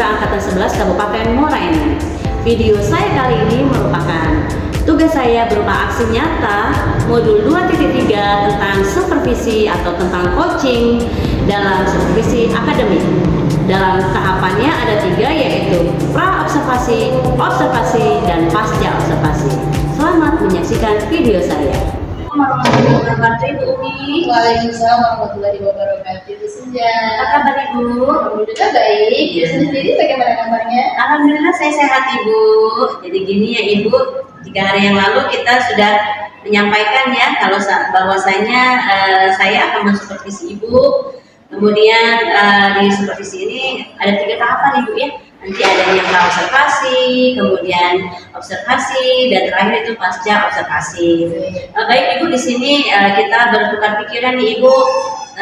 Putra Angkatan 11 Kabupaten Muara Enim. Video saya kali ini merupakan tugas saya berupa aksi nyata modul 2.3 tentang supervisi atau tentang coaching dalam supervisi akademik. Dalam tahapannya ada 3, yaitu pra-observasi, observasi, dan pasca observasi. Selamat menyaksikan video saya. Warahmatullahi wabarakatuh, Ibu Umi. Waalaikumsalam warahmatullahi wabarakatuh. Ibu Senja. Apa kabar Ibu? Alhamdulillah baik. Ibu sendiri bagaimana kabarnya? Alhamdulillah saya sehat Ibu. Jadi gini ya Ibu, 3 hari yang lalu kita sudah menyampaikan ya kalau bahwasanya saya akan mensupervisi Ibu. Kemudian di supervisi ini ada 3 tahapan Ibu ya. Nanti ada yang pra-observasi, kemudian observasi, dan terakhir itu pasca observasi. Baik Ibu, di sini kita bertukar pikiran nih Ibu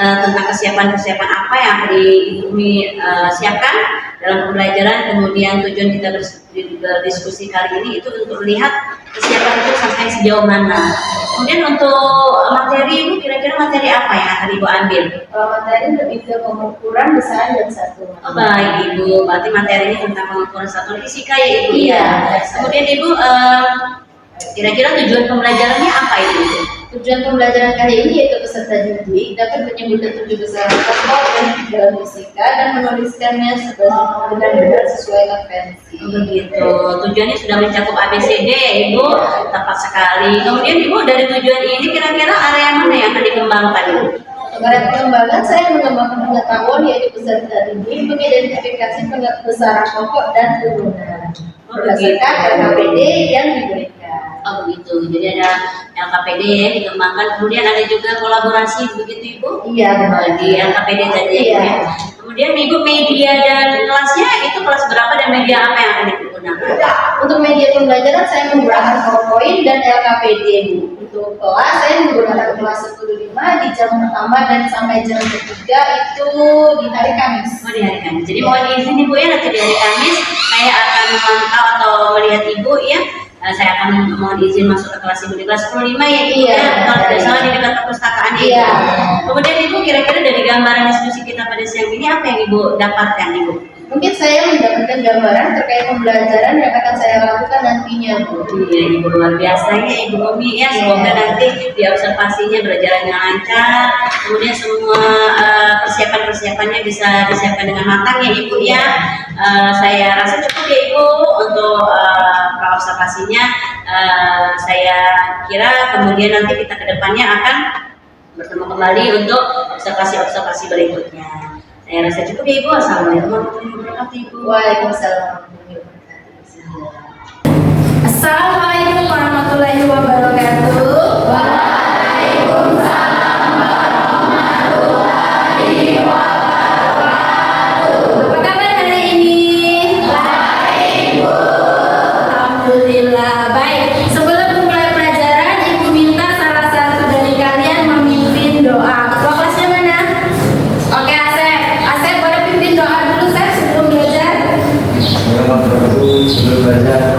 tentang kesiapan-kesiapan apa yang akan Ibu Umi siapkan dalam pembelajaran. Kemudian tujuan kita berdiskusi kali ini itu untuk melihat kesiapan itu sampai sejauh mana. Kemudian untuk materi Ibu, kira-kira materi apa yang akan Ibu ambil? Materi lebih ke pengukuran besaran dan satuan. Oh, baik Ibu, berarti materi ini tentang pengukuran satuan fisika ya Ibu Iya. ya. Kemudian Ibu, kira-kira tujuan pembelajarannya apa Ibu? Tujuan pembelajaran kali ini yaitu peserta didik dapat menyebutkan 7 besaran pokok dan dalam fisika dan menuliskannya dengan benar sesuai konvensi. Oh, begitu. Tujuannya sudah mencakup ABCD ya Ibu, tepat sekali. Kemudian Ibu, dari tujuan ini kira-kira area mana yang akan dikembangkan Ibu? Pada pengembangan saya mengembangkan pengetahuan yaitu peserta didik mengidentifikasi besaran pokok dan turunan berdasarkan LKPD yang diberikan. Oh begitu. Jadi ada LKPD yang dikembangkan. Kemudian ada juga kolaborasi begitu Ibu? Iya benar. Di LKPD tadi Iya. ya. Kemudian Ibu, media dan kelasnya itu kelas berapa dan media apa yang akan digunakan? Untuk media pembelajaran saya menggunakan PowerPoint dan LKPD Bu. Untuk kelas saya menggunakan kelas 10.5 di jam pertama dan sampai jam ketiga itu di hari Kamis. Oh, di hari Kamis. Jadi mohon izin Ibu ya, nanti di hari Kamis saya akan memantau atau melihat Ibu ya. Saya akan mohon izin masuk ke kelas Ibu di kelas 10.5 ya Ibu Iya. ya. Kalau tidak salah di dekat perpustakaan Ibu. Iya. Kemudian Ibu, kira-kira dari gambaran diskusi kita pada siang ini apa yang Ibu dapatkan Ibu? Mungkin saya mendapatkan gambaran terkait pembelajaran yang akan saya lakukan nantinya Bu. Iya Ibu, luar biasa ya Ibu Umi ya. Semoga nanti di observasinya berjalan dengan lancar. Kemudian semua persiapan-persiapannya bisa disiapkan dengan matang ya Ibu ya. Saya rasa cukup ya Ibu untuk pra-observasinya. Saya kira kemudian nanti kita kedepannya akan bertemu kembali untuk observasi-observasi berikutnya. Saya rasa cukup ya Ibu. Assalamualaikum warahmatullahi wabarakatuh Ibu. Waalaikumsalam warahmatullahi wabarakatuh. Assalamualaikum warahmatullahi wabarakatuh. Waalaikumsalam warahmatullahi wabarakatuh. Apa kabar hari ini? Baik, Bu. Alhamdulillah baik. Sebelum memulai pelajaran, Ibu minta salah satu dari kalian memimpin doa. Ketua kelasnya mana? Oke, Asep. Asep boleh pimpin doa dulu Asep sebelum belajar. Sebelum belajar,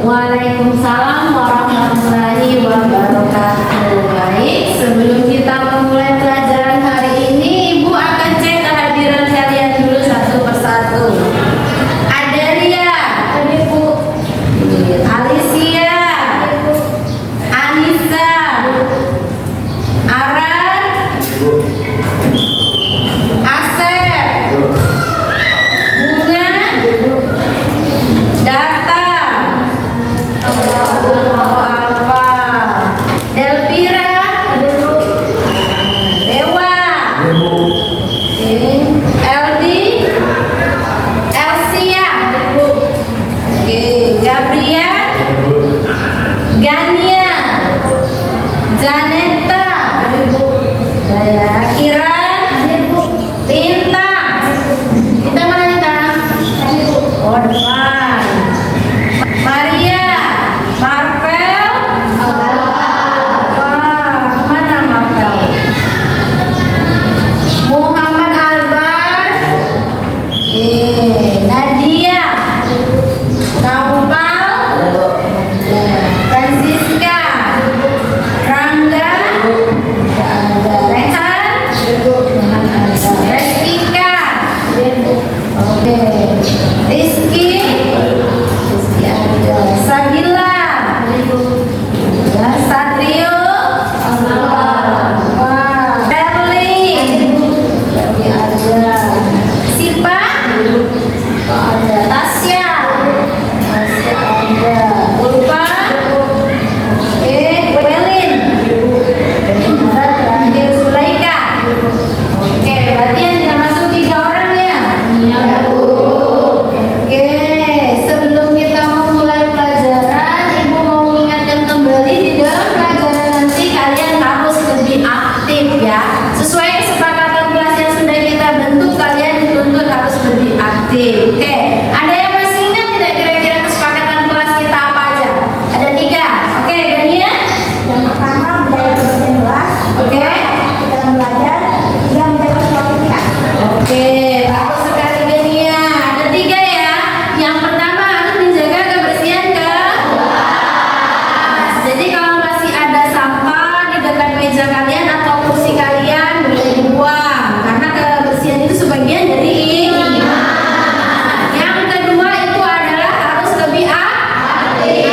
Waalaikumsalam warahmatullahi wabarakatuh. Baik, sebelum kita memulai pelajaran hari ini, Ibu akan cek kehadiran kalian dulu satu persatu. Ada Ria, Ibu. Alicia, Anissa, Aran, Asep, Bunga, Data, Alfa, Delvira, Dewa, Eldi, Elsia, Gabriel, Gania, Janeta, Kiran, Tinta. Kita mana nih, Kak? Oh, depan. Maria, Marvel, mana Marvel? Muhammad Albar, Nadia, Naufal, Francisca, Rangga, Rehan, Restika, oke, Rizky, Sabila, Satrio, Berli, Sipa, Tasya, Ulfa, Welin, Sulaika. Oke, berarti yang tidak masuk 3 orang ya? Oke, sebelum kita memulai pelajaran, Ibu mau mengingatkan kembali di dalam pelajaran nanti kalian harus lebih aktif ya. Sesuai kesepakatan kelas yang sudah kita bentuk, kalian dituntut harus lebih aktif. Oke, ada yang masih ingat tidak kira-kira kesepakatan kelas kita apa aja? Ada 3. Oke, Gania? Yang pertama budaya kelas. Oke. Kita belajar yang berkelanjutan. Oke, bagus sekali Gania. Ada 3 ya. Yang pertama harus menjaga kebersihan kelas. Jadi kalau masih ada sampah di dekat meja kalian atau kursi kalian boleh dibuang karena kebersihan itu sebagian dari iman. Yang kedua itu adalah harus lebih aktif.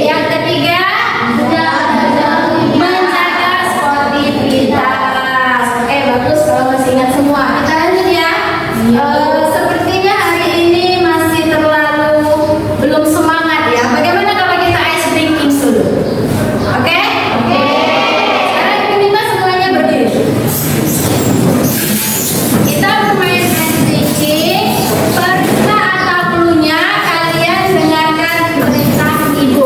Yang ketiga menjaga sportivitas. Oke, bagus kalau masih ingat semua. Kita lanjut ya. Sepertinya hari ini masih terlalu belum semangat ya. Bagaimana kalau kita ice breaking dulu? Oke? Sekarang Ibu minta semuanya berdiri. Kita bermain ice breaking. Perintah atau cluenya kalian dengarkan perintah Ibu.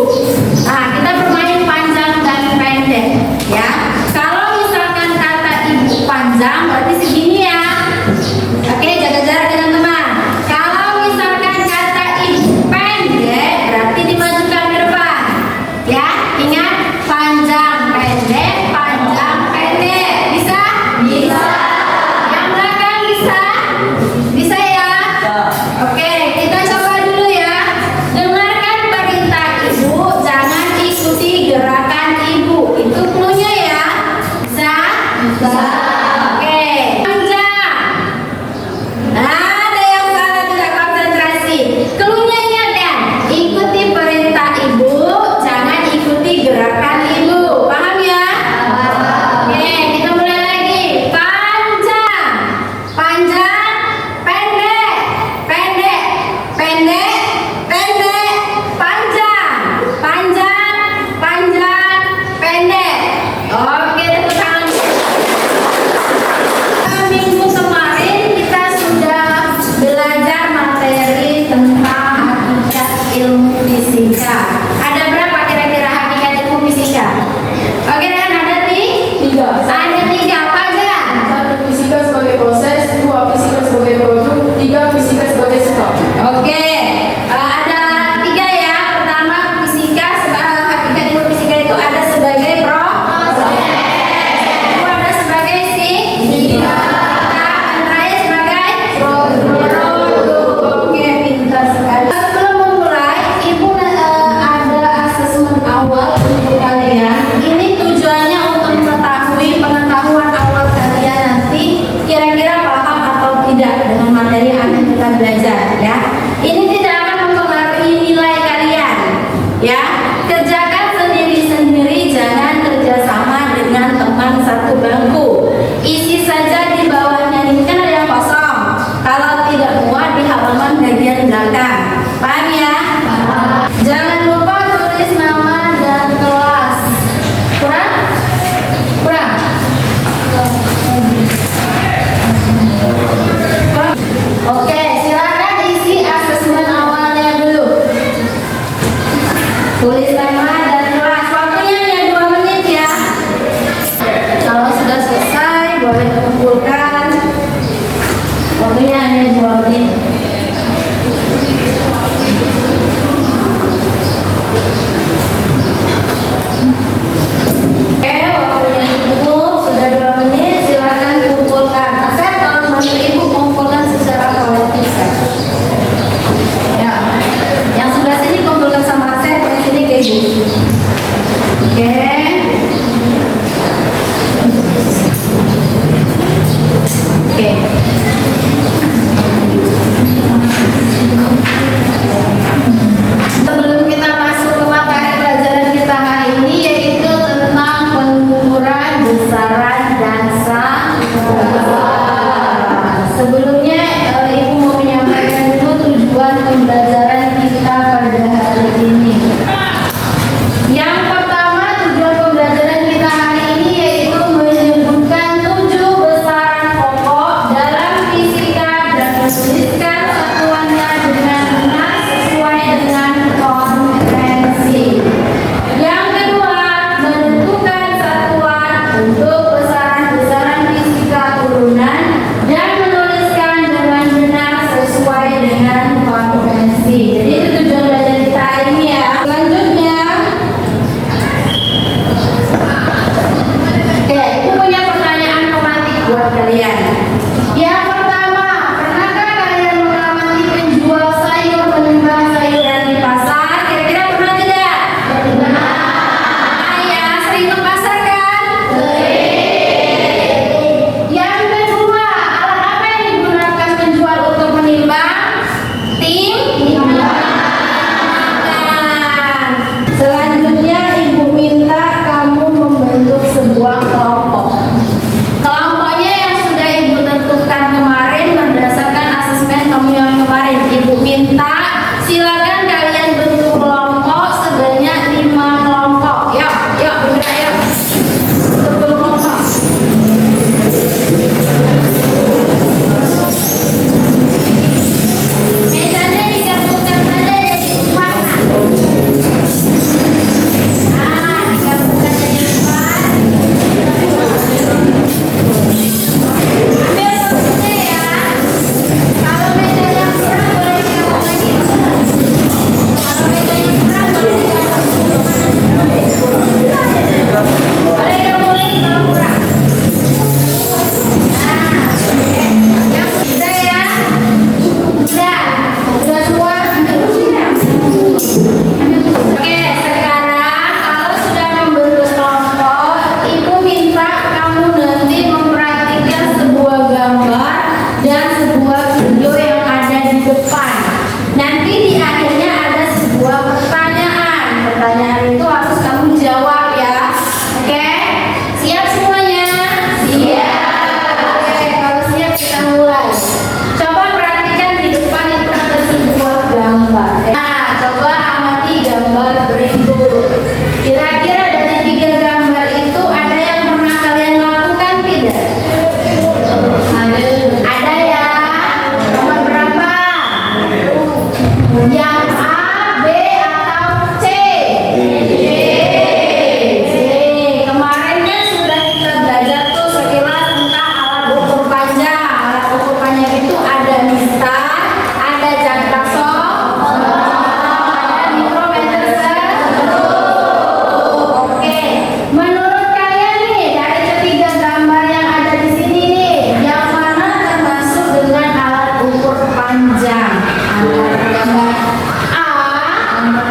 Nah, kita bermain panjang dan pendek ya. Kalau misalkan kata Ibu panjang berarti segini ya. Oke, jaga jarak dengan teman. Kalau misalkan kata Ibu pendek berarti dimajukan ke depan. Ya, ingat panjang pendek, panjang pendek. Bisa? Bisa. Yang belakang bisa? Bisa ya? Oke, kita coba dulu ya. Dengarkan perintah Ibu, jangan ikuti gerakan Ibu. Itu cluenya ya. Bisa? Bisa. Oke, panjang. Nah, ada yang salah tidak konsentrasi. Cluenya ingat ya. Ikuti perintah Ibu, jangan ikuti gerakan Ibu. Paham ya? Oke, kita mulai lagi. Panjang, panjang, pendek, pendek, pendek, pendek, panjang, panjang, panjang, pendek. Oke, tepuk tangan. Minggu kemarin kita sudah belajar materi tentang hakikat ilmu fisika. Ada berapa kira-kira hakikat ilmu fisika? Oke, kan ada 3. Ada 3 apa aja? 1. Fisika sebagai proses, 2. Fisika sebagai produk, 3. Fisika sebagai stop. Oke,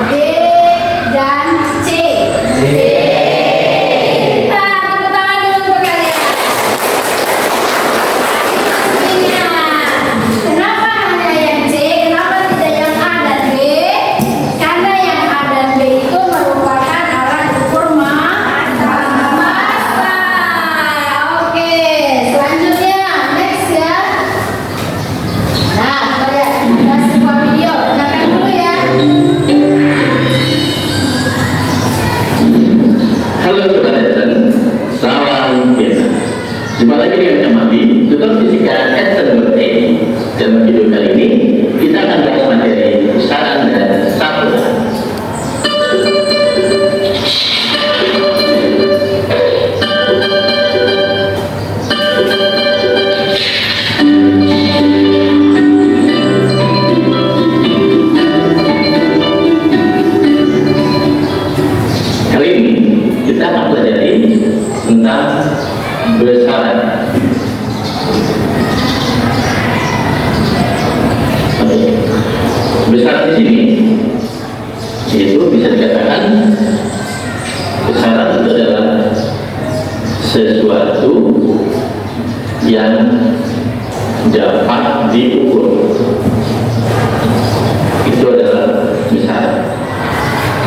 D dan C. Kita tepuk tangan dulu untuk kalian. Kenapa hanya yang C? Kenapa tidak yang A dan B? Karena yang A dan B itu merupakan alat ukur massa. Oke, selanjutnya next ya. Nah, kita lihat ada sebuah video. Dengarkan dulu ya. Halo saudara, salam Vietnam. Jumpa lagi dengan kami, tutor fisika SMT. Dalam video kali ini, kita akan bahas materi besaran dan satuan. Kali ini kita akan pelajari tentang besaran. Oke. Besaran di sini itu bisa dikatakan besaran itu adalah sesuatu yang dapat diukur. Itu adalah besaran.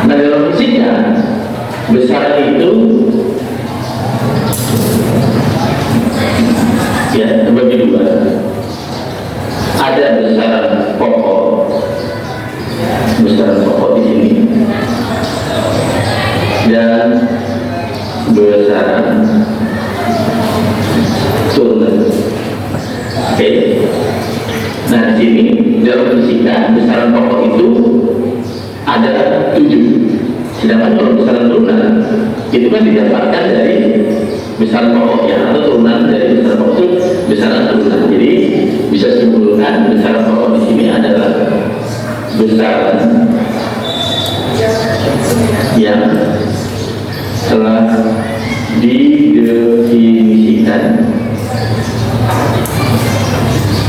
Nah, dalam fisiknya besaran itu ya terbagi dua. Ada besaran pokok di sini dan besaran turunan. Oke. Nah, di sini dalam fisika besaran pokok itu ada 7. Sedangkan kalau besaran turunan itu kan didapatkan dari besaran pokoknya atau turunan dari besaran pokok itu besaran turunan. Jadi bisa simpulkan besaran pokok di sini adalah besaran yang telah didefinisikan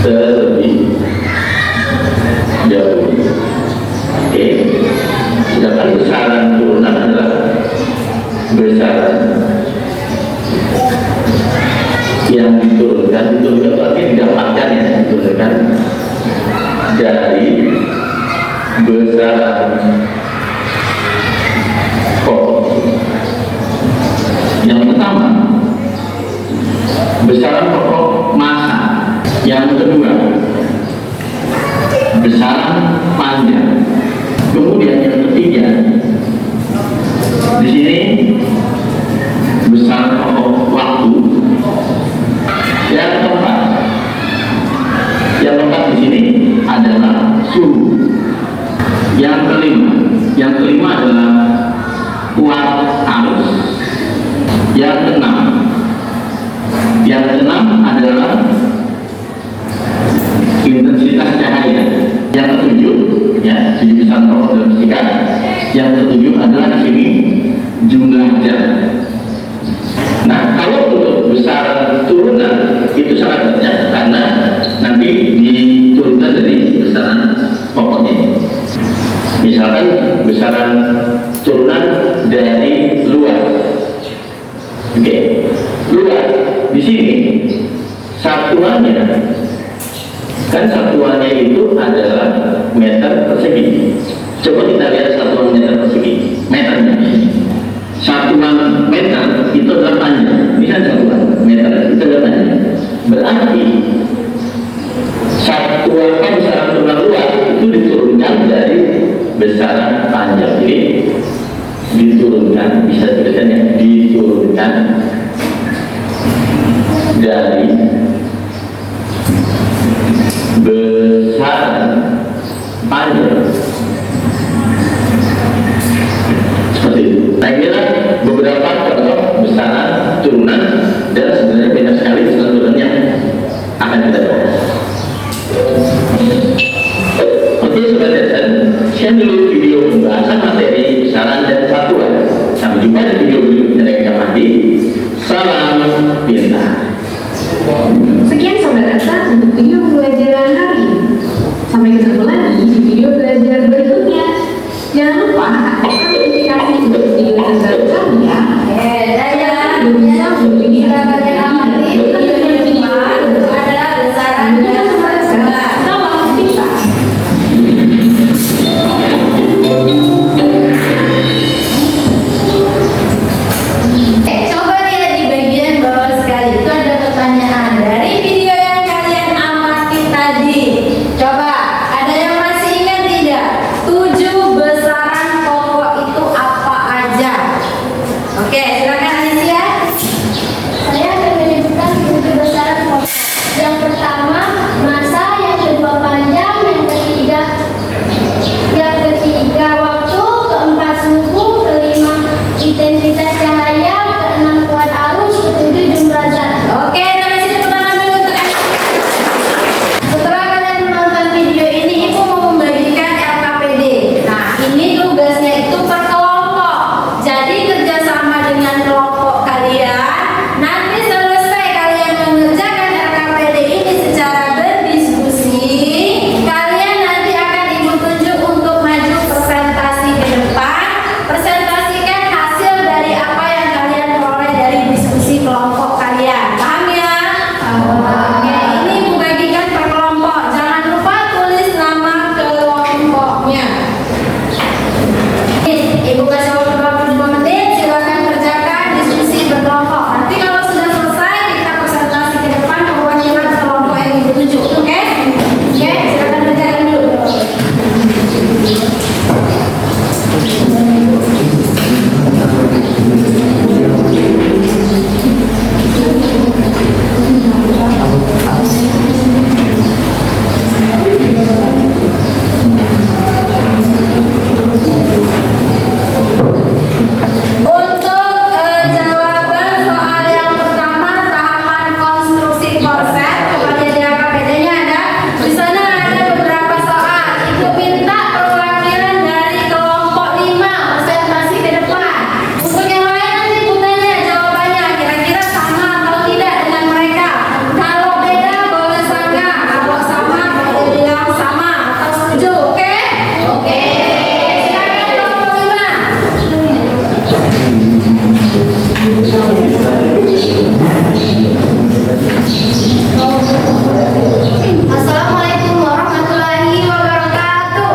terlebih dahulu. Oke. Sedangkan besaran turunan adalah besaran yang diturunkan artinya didapatkan ya, diturunkan dari besaran pokok. Yang pertama, besaran pokok massa. Yang kedua, besaran panjang. Kemudian yang ketiga, di sini besaran pokok waktu. Yang keempat di sini adalah suhu. Yang kelima adalah kuat arus. Yang keenam adalah intensitas cahaya. Yang ketujuh, ya, 7 besaran pokok dalam fisika. Yang ketujuh adalah di sini jumlah jam. Nah, kalau untuk besaran turunan itu sangat banyak karena nanti diturunkan dari besaran pokoknya. Misalkan besaran turunan dari luas. Oke. Luas di sini satuannya kan satuannya itu adalah meter persegi. Coba kita lihat satuan meter persegi. Meternya. Satuan meter itu adalah panjang. Ini kan satuan meter itu adalah panjang. Berarti satuan besaran turunan luas itu diturunkan dari besaran panjang. Jadi diturunkan, bisa tulisannya diturunkan dari besaran panjang. Seperti itu. Nah, inilah beberapa contoh besaran turunan dan sebenarnya banyak sekali besaran turunan yang akan kita bahas. Oke, Sobat Desen, share dulu video pembahasan materi besaran dan satuan. Sampai jumpa di video berikutnya dari kami. Salam pintar. Sekian Sobat Desen untuk video pembelajaran hari ini. Sampai ketemu lagi di video belajar berikutnya. Jangan lupa notifikasi untuk video terbaru kami ya. Dan yang sebelumnya kalian amati video yang depan adalah besaran dan tolong kita. Coba lihat di bagian bawah sekali, itu ada pertanyaan dari video yang kalian amati tadi. Coba, ada yang masih ingat tidak? 7 besaran pokok itu apa aja? Oke, silakan Alicia. Saya akan menyebutkan 7 besaran pokok. Yang pertama, masa, yang kedua panjang, yang ketiga waktu, keempat suhu, kelima intensitas cahaya, keenam kuat arus, ketujuh jumlah zat. Oke, sampai sini pertanyaan dulu untuk Alicia. Setelah kalian menonton video ini, Ibu mau membagikan LKPD. Nah, ini tugasnya itu per kelompok. Jadi kerjasama dengan kelompok kalian. Nanti selesai kalian mengerjakan LKPD ini secara berdiskusi, kalian nanti akan Ibu tunjuk untuk maju presentasi ke depan. Presentasikan hasil dari apa yang kalian peroleh dari diskusi kelompok kalian. Paham ya? Oke, ini Ibu bagikan per kelompok. Jangan lupa tulis nama kelompoknya. Ibu kasih waktu 22 menit, silakan kerjakan diskusi berkelompok. Nanti kalau sudah selesai, kita presentasi ke depan perwakilan kelompok yang Ibu tunjuk. Oke? Oke, silakan kerjakan dulu. Untuk jawaban soal yang pertama, tahapan konstruksi korset, kepada di LKPD-nya ada. Di sana ada beberapa soal. Ibu minta perwakilan dari kelompok 5 presentasi ke depan. Untuk yang lain nanti Ibu tanya jawabannya kira-kira sama atau tidak dengan mereka. Kalau beda boleh sanggah, kalau sama boleh bilang sama atau setuju. Oke? Oke. Silakan kelompok 5. Assalamualaikum warahmatullahi wabarakatuh.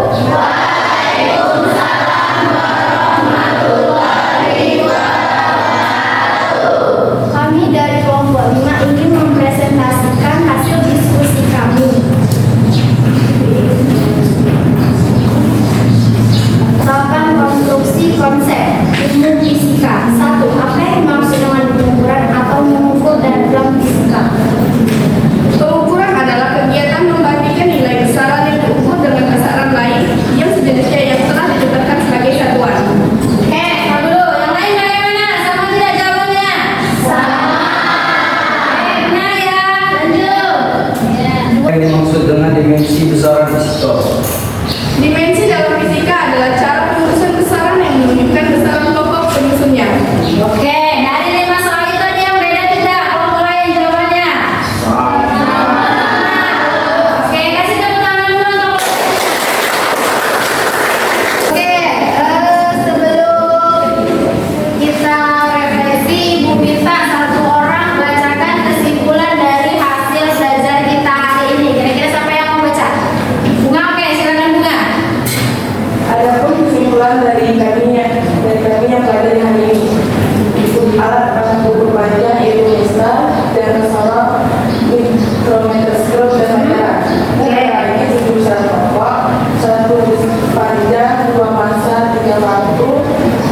Kami dari kelompok 5 ingin mempresentasikan hasil diskusi kami. Tahapan konstruksi konsep ilmu fisika. 1. Apa yang dimaksud dengan pengukuran atau mengukur dalam fisika? Pengukuran adalah kegiatan membandingkan nilai besaran yang diukur dengan besaran lain yang sejenisnya yang telah ditetapkan sebagai satuan. Tahu dulu, yang lain bagaimana? Sama tidak jawabannya? Sama. Benar ya? Lanjut. Apa yang dimaksud dengan dimensi besaran fisika? Dimensi dalam fisika adalah cara pengurusan besaran yang menunjukkan besaran pokok penyusunnya. Oke, dari 5 soal itu ada yang beda tidak? Kelompok lain jawabannya? Oke, kasih tepuk tangan dulu untuk. Oke, sebelum kita refleksi, Ibu minta satu orang bacakan kesimpulan dari hasil belajar kita hari ini. Kira-kira siapa yang mau baca? Bunga, oke, silakan Bunga. Adapun kesimpulan dari kami yang pelajari hari ini, alat alat ukur panjang yaitu mista dan masalah mikrometerskop dan meteran. Meteran ini 7 besaran pokok, 1 panjang, 2 massa, 3 waktu,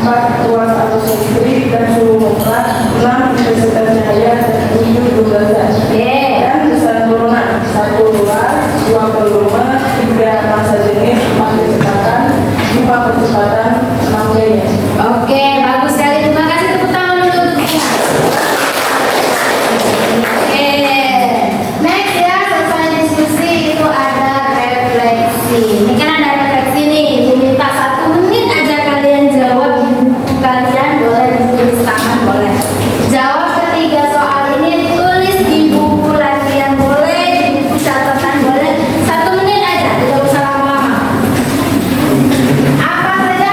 4 ruas arus listrik dan suhu mutlak, 6 intensitas cahaya dan 7 jumlah zat. Dan besaran turunan 1 ruas, 2 volume, 3 massa jenis, 4 kecepatan, 5 percepatan, 6 gaya. Oke, bagus sekali. Terima kasih, tepuk tangan dulu untuk Bunga. Oke. Next ya, selesai diskusi itu ada refleksi. Ini kan ada refleksi nih. Ibu minta 1 menit aja kalian jawab di buku kalian, boleh ditulis tangan, boleh. Jawab ketiga soal ini tulis di buku latihan boleh, di buku catatan boleh. 1 menit aja, tidak usah lama-lama. Apa saja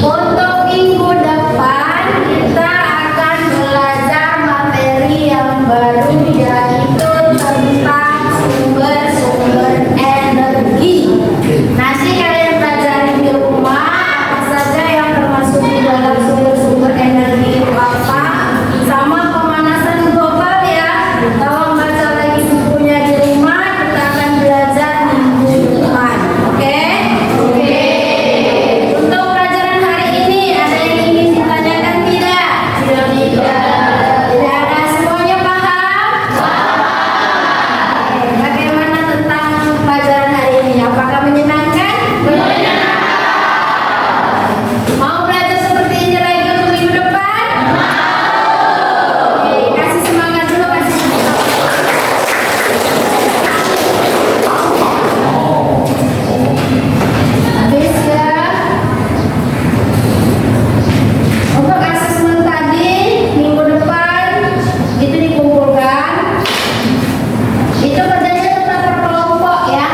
Untuk minggu depan kita akan belajar materi yang baru yaitu tentang sumber-sumber energi. Nanti kalian pelajari di rumah apa saja yang termasuk di dalam sumber-sumber energi itu apa, sama pemanasan global ya. Tolong baca lagi bukunya di rumah, kita akan belajar minggu depan. Oke? Oke. Untuk pelajaran hari ini ada yang ingin ditanyakan tidak? Tidak. Tidak ada, semuanya paham? Oke, bagaimana tentang pelajaran hari ini? Apakah menyenangkan? Menyenangkan. Mau belajar seperti ini lagi untuk minggu depan? Oke, kasih semangat dulu, kasih semangat. Habis ya. Untuk asesmen tadi minggu depan itu dikumpulkan. Itu kerjanya tetap berkelompok ya.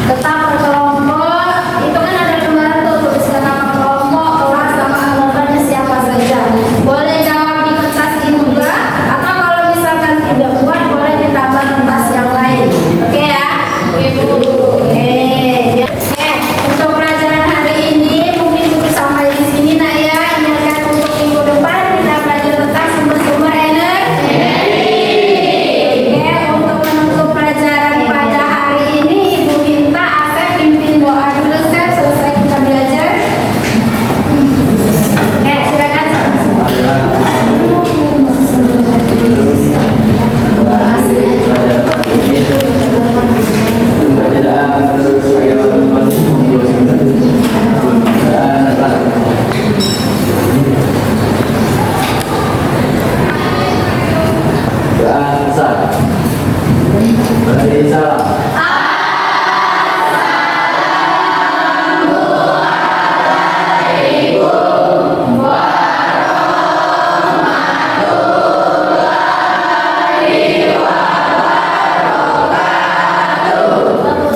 Tetap berkelompok. Itu kan ada kemarin tuh tuliskan nama kelompok, kelas sama anggotanya siapa saja. Boleh jawab di kertas ini juga. Atau kalau misalkan tidak buat boleh ditambah kertas yang lain. Oke ya. Oke Bu. Oke. Oke. Untuk pelajaran hari ini mungkin cukup sampai di sini nak ya. Ingatkan untuk minggu depan kita belajar tentang sumber-sumber energi. Oke, untuk menutup pelajaran pada hari ini Ibu minta Asep pimpin doa dulu Sep, selesai kita belajar. Oke, silakan.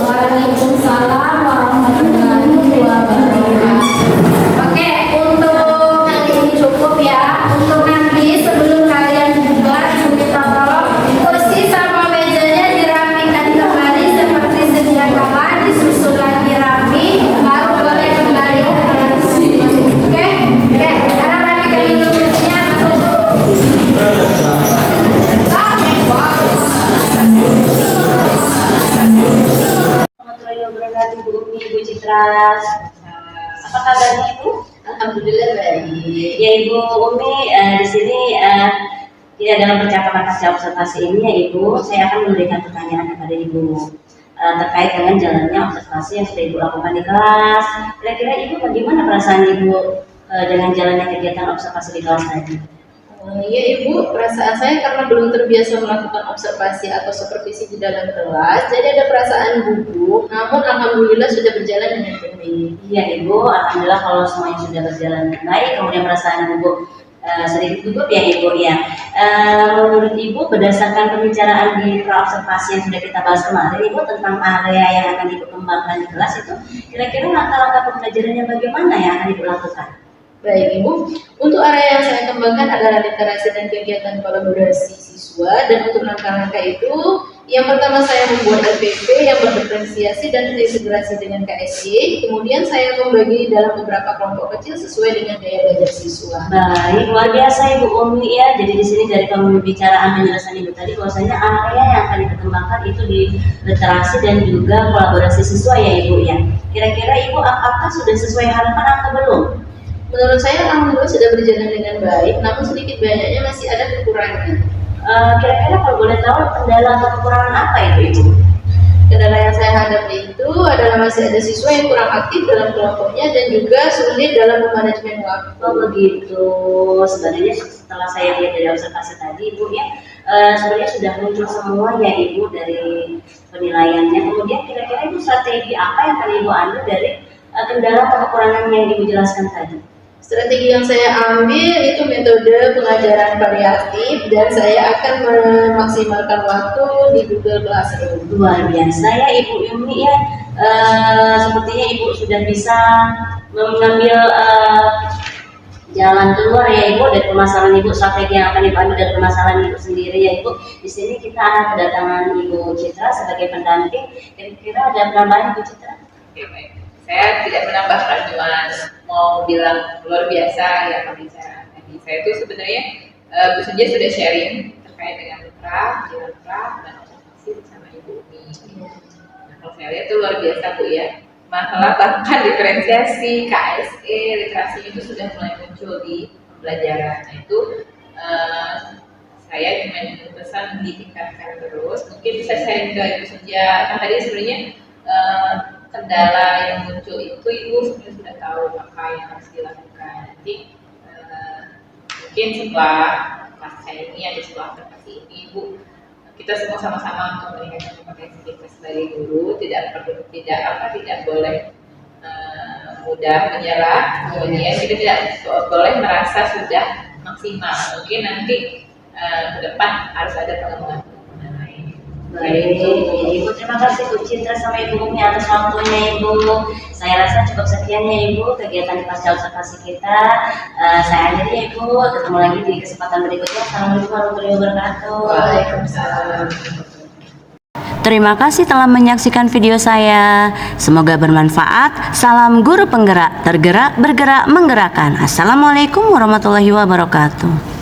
Waalaikumsalam warahmatullahi wabarakatuh. Oke, untuk kali ini cukup ya. Untuk nanti sebelum kalian bubar, kita tolong kursi sama mejanya dirapikan kembali seperti sedia kala, disusun lagi rapi, baru boleh kembali ke tempat masing-masing. Oke, sekarang rapikan dulu kursinya. Warahmatullahi wabarakatuh, Bu Umi, Ibu Citra. Apa kabarnya Ibu? Alhamdulillah baik. Ya Ibu Umi, di sini tidak dalam percakapan pasca observasi ini ya Ibu, saya akan memberikan pertanyaan kepada Ibu terkait dengan jalannya observasi yang sudah Ibu lakukan di kelas. Kira-kira Ibu bagaimana perasaan Ibu dengan jalannya kegiatan observasi di kelas tadi? Ya Ibu, perasaan saya karena belum terbiasa melakukan observasi atau supervisi di dalam kelas, jadi ada perasaan gugup, namun alhamdulillah sudah berjalan dengan baik. Iya Ibu, alhamdulillah kalau semuanya sudah berjalan dengan baik, kemudian perasaan Ibu sedikit gugup ya Ibu ya. Menurut Ibu berdasarkan pembicaraan di pra-observasi yang sudah kita bahas kemarin Ibu tentang area yang akan Ibu kembangkan di kelas itu, kira-kira langkah-langkah pembelajarannya bagaimana yang akan Ibu lakukan? Baik Ibu, untuk area yang saya kembangkan adalah literasi dan kegiatan kolaborasi siswa, dan untuk langkah-langkah itu, yang pertama saya membuat LPP yang berdiferensiasi dan terintegrasi dengan KSY, kemudian saya membagi dalam beberapa kelompok kecil sesuai dengan gaya belajar siswa. Baik, luar biasa Ibu Umi ya. Jadi di sini dari pembicaraan penjelasan Ibu tadi bahwasanya area yang akan dikembangkan itu di literasi dan juga kolaborasi siswa ya Ibu ya. Kira-kira Ibu apakah sudah sesuai harapan atau belum? Menurut saya alhamdulillah sudah berjalan dengan baik, namun sedikit banyaknya masih ada kekurangan. Kira-kira kalau boleh tahu kendala atau kekurangan apa itu Ibu? Kendala yang saya hadapi itu adalah masih ada siswa yang kurang aktif dalam kelompoknya dan juga sulit dalam memanajemen waktu. Oh begitu. Sebenarnya setelah saya lihat dari observasi tadi Ibu ya, sebenarnya sudah muncul semua ya Ibu dari penilaiannya. Kemudian kira-kira Ibu strategi apa yang akan Ibu ambil dari kendala atau kekurangan yang Ibu jelaskan tadi? Strategi yang saya ambil itu metode pengajaran variatif dan saya akan memaksimalkan waktu di Google Classroom. Luar biasa ya Ibu Yumi ya. Sepertinya Ibu sudah bisa mengambil jalan keluar ya Ibu dari permasalahan Ibu, strategi yang akan Ibu ambil dari permasalahan Ibu sendiri ya Ibu. Di sini kita kedatangan Ibu Citra sebagai pendamping. Kira-kira ada penambahan Ibu Citra? Oke, baik. Saya tidak menambahkan, cuma mau bilang luar biasa ya pembicaraan tadi. Saya itu sebenarnya Bu Sunja sudah sharing terkait dengan pra, jalan pra, dan observasi bersama Ibu Umi. Nah, kalau saya lihat itu luar biasa Bu ya. Masalah bahkan diferensiasi, KSE, literasi itu sudah mulai muncul di pembelajaran. Nah, itu saya cuma pesan ditingkatkan terus. Mungkin bisa sharing ke Ibu Sunja. Kan tadi sebenarnya kendala yang muncul itu Ibu sebenarnya sudah tahu apa yang harus dilakukan. Nanti mungkin setelah kelas saya ini ada setelah presentasi ini Ibu, kita semua sama-sama untuk meningkatkan kompetensi kita sebagai guru. Tidak boleh mudah menyerah. Kemudian kita tidak boleh merasa sudah maksimal. Mungkin nanti ke depan harus ada pengembangan lain. Baik, Ibu terima kasih Bu Citra sama Ibu Umi atas waktunya Ibu. Saya rasa cukup sekian ya Ibu kegiatan di pasca observasi kita. Saya akhiri ya Ibu, ketemu lagi di kesempatan berikutnya. Assalamualaikum warahmatullahi wabarakatuh. Waalaikumsalam. Terima kasih telah menyaksikan video saya. Semoga bermanfaat. Salam guru penggerak, tergerak, bergerak, menggerakkan. Assalamualaikum warahmatullahi wabarakatuh.